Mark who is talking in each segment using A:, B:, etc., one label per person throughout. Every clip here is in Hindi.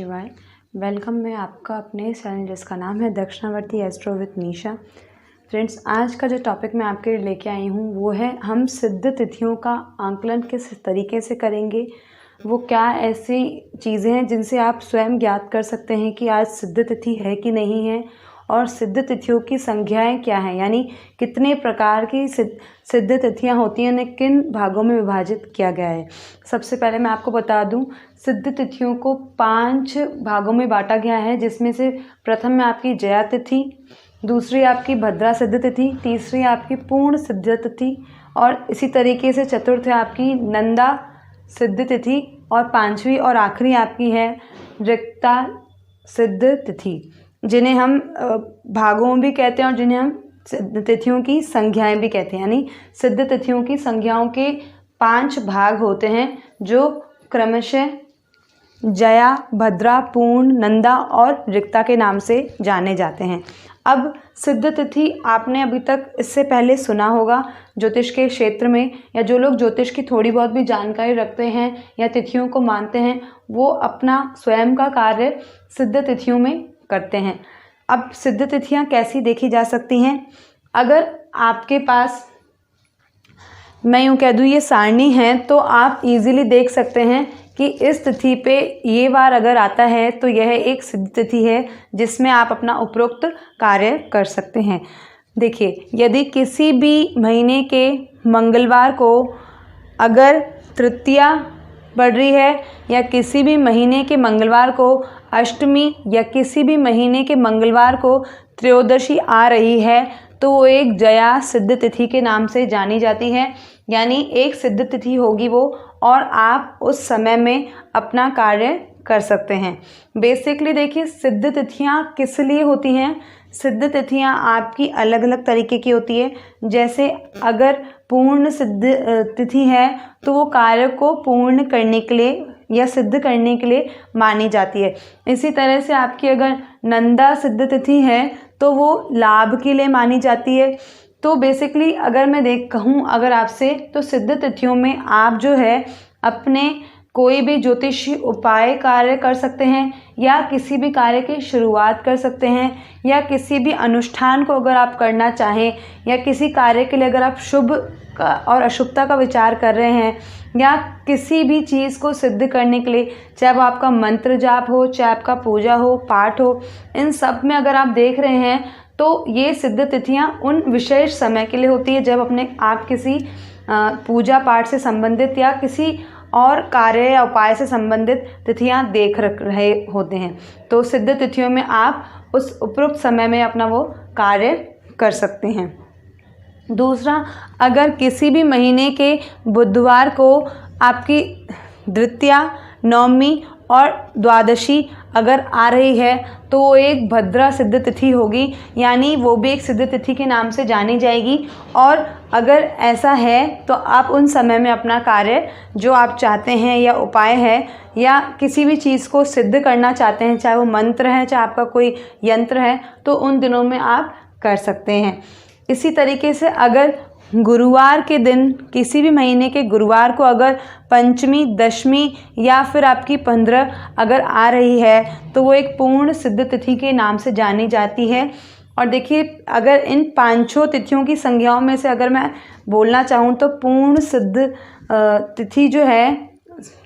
A: शिवाय। वेलकम मैं आपका अपने चैनल जिसका नाम है दक्षिणावर्ती एस्ट्रो विद निशा। फ्रेंड्स, आज का जो टॉपिक मैं आपके लिए लेके आई हूँ वो है हम सिद्ध तिथियों का आंकलन किस तरीके से करेंगे। वो क्या ऐसी चीज़ें हैं जिनसे आप स्वयं ज्ञात कर सकते हैं कि आज सिद्ध तिथि है कि नहीं है, और सिद्ध तिथियों की संख्याएं क्या हैं, यानी कितने प्रकार की सिद्ध तिथियां होती हैं, उन्हें किन भागों में विभाजित किया गया है। सबसे पहले मैं आपको बता दूं, सिद्ध तिथियों को 5 भागों में बांटा गया है, जिसमें से प्रथम में आपकी जया तिथि, दूसरी आपकी भद्रा सिद्ध तिथि, तीसरी आपकी पूर्ण सिद्ध तिथि, और इसी तरीके से चतुर्थ है आपकी नंदा सिद्ध तिथि, और पांचवी और आखिरी आपकी है रिक्ता सिद्ध तिथि, जिन्हें हम भागों भी कहते हैं और जिन्हें हम सिद्ध तिथियों की संख्याएं भी कहते हैं। यानी सिद्ध तिथियों की संख्याओं के 5 भाग होते हैं, जो क्रमशः जया, भद्रा, पूर्ण, नंदा और रिक्ता के नाम से जाने जाते हैं। अब सिद्ध तिथि आपने अभी तक इससे पहले सुना होगा ज्योतिष के क्षेत्र में, या जो लोग ज्योतिष की थोड़ी बहुत भी जानकारी रखते हैं या तिथियों को मानते हैं, वो अपना स्वयं का कार्य सिद्ध तिथियों में करते हैं। अब सिद्ध तिथियां कैसी देखी जा सकती हैं? अगर आपके पास, मैं यूँ कह दूँ, ये सारणी है, तो आप इजीली देख सकते हैं कि इस तिथि पे ये वार अगर आता है तो यह एक सिद्ध तिथि है जिसमें आप अपना उपरोक्त कार्य कर सकते हैं। देखिए, यदि किसी भी महीने के मंगलवार को अगर तृतीया पड़ रही है, या किसी भी महीने के मंगलवार को अष्टमी, या किसी भी महीने के मंगलवार को त्रयोदशी आ रही है, तो वो एक जया सिद्ध तिथि के नाम से जानी जाती है। यानी एक सिद्ध तिथि होगी वो, और आप उस समय में अपना कार्य कर सकते हैं। बेसिकली देखिए, सिद्ध तिथियां किस लिए होती हैं? सिद्ध तिथियां आपकी अलग अलग तरीके की होती है। जैसे अगर पूर्ण सिद्ध तिथि है तो वो कार्य को पूर्ण करने के लिए या सिद्ध करने के लिए मानी जाती है। इसी तरह से आपकी अगर नंदा सिद्ध तिथि है तो वो लाभ के लिए मानी जाती है। तो बेसिकली अगर मैं कहूँ अगर आपसे, तो सिद्ध तिथियों में आप जो है अपने कोई भी ज्योतिषी उपाय कार्य कर सकते हैं, या किसी भी कार्य की शुरुआत कर सकते हैं, या किसी भी अनुष्ठान को अगर आप करना चाहें, या किसी कार्य के लिए अगर आप शुभ और अशुभता का विचार कर रहे हैं, या किसी भी चीज़ को सिद्ध करने के लिए, चाहे वो आपका मंत्र जाप हो, चाहे आपका पूजा हो, पाठ हो, इन सब में अगर आप देख रहे हैं तो ये सिद्ध तिथियां उन विशेष समय के लिए होती है जब आप किसी पूजा पाठ से संबंधित या किसी और कार्य या उपाय से संबंधित तिथियां देख रहे होते हैं। तो सिद्ध तिथियों में आप उस उपरोक्त समय में अपना वो कार्य कर सकते हैं। दूसरा, अगर किसी भी महीने के बुधवार को आपकी द्वितीया, नवमी और द्वादशी अगर आ रही है तो वो एक भद्रा सिद्ध तिथि होगी, यानी वो भी एक सिद्ध तिथि के नाम से जानी जाएगी। और अगर ऐसा है तो आप उन समय में अपना कार्य जो आप चाहते हैं, या उपाय है, या किसी भी चीज़ को सिद्ध करना चाहते हैं, चाहे वो मंत्र है, चाहे आपका कोई यंत्र है, तो उन दिनों में आप कर सकते हैं। इसी तरीके से अगर गुरुवार के दिन, किसी भी महीने के गुरुवार को अगर पंचमी, दशमी या फिर आपकी 15 अगर आ रही है, तो वो एक पूर्ण सिद्ध तिथि के नाम से जानी जाती है। और देखिए, अगर इन 5 तिथियों की संज्ञाओं में से अगर मैं बोलना चाहूँ तो पूर्ण सिद्ध तिथि जो है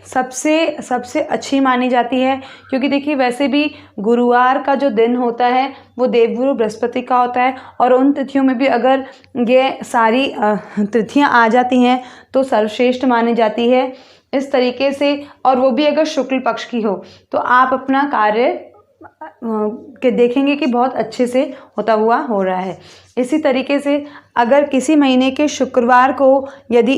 A: सबसे अच्छी मानी जाती है, क्योंकि देखिए वैसे भी गुरुवार का जो दिन होता है वो देवगुरु बृहस्पति का होता है, और उन तिथियों में भी अगर ये सारी तिथियां आ जाती हैं तो सर्वश्रेष्ठ मानी जाती है इस तरीके से। और वो भी अगर शुक्ल पक्ष की हो तो आप अपना कार्य के देखेंगे कि बहुत अच्छे से होता हुआ हो रहा है। इसी तरीके से अगर किसी महीने के शुक्रवार को यदि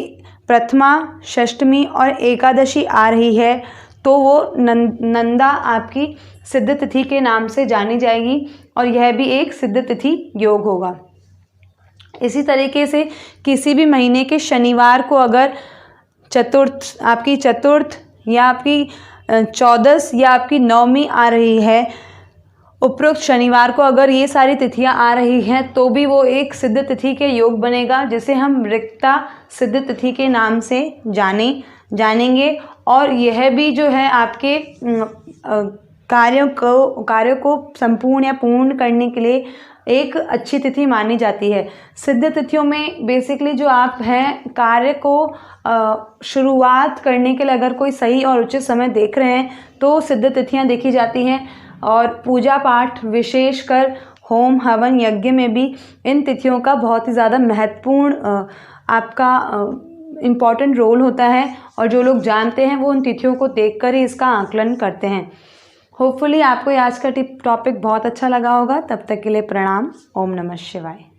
A: प्रथमा, षष्टमी और एकादशी आ रही है तो वो नंदा आपकी सिद्ध तिथि के नाम से जानी जाएगी, और यह भी एक सिद्ध तिथि योग होगा। इसी तरीके से किसी भी महीने के शनिवार को अगर आपकी चतुर्थ या आपकी 14 या आपकी नवमी आ रही है, उपरोक्त शनिवार को अगर ये सारी तिथियां आ रही हैं तो भी वो एक सिद्ध तिथि के योग बनेगा, जिसे हम रिक्ता सिद्ध तिथि के नाम से जानेंगे। और यह भी जो है आपके कार्यों को संपूर्ण या पूर्ण करने के लिए एक अच्छी तिथि मानी जाती है। सिद्ध तिथियों में बेसिकली जो आप हैं कार्य को शुरुआत करने के लिए अगर कोई सही और उचित समय देख रहे हैं तो सिद्ध तिथियां देखी जाती हैं। और पूजा पाठ विशेषकर होम हवन यज्ञ में भी इन तिथियों का बहुत ही ज़्यादा महत्वपूर्ण आपका इम्पॉर्टेंट रोल होता है, और जो लोग जानते हैं वो उन तिथियों को देखकर ही इसका आकलन करते हैं। होपफुली आपको आज का टॉपिक बहुत अच्छा लगा होगा। तब तक के लिए प्रणाम। ओम नमः शिवाय।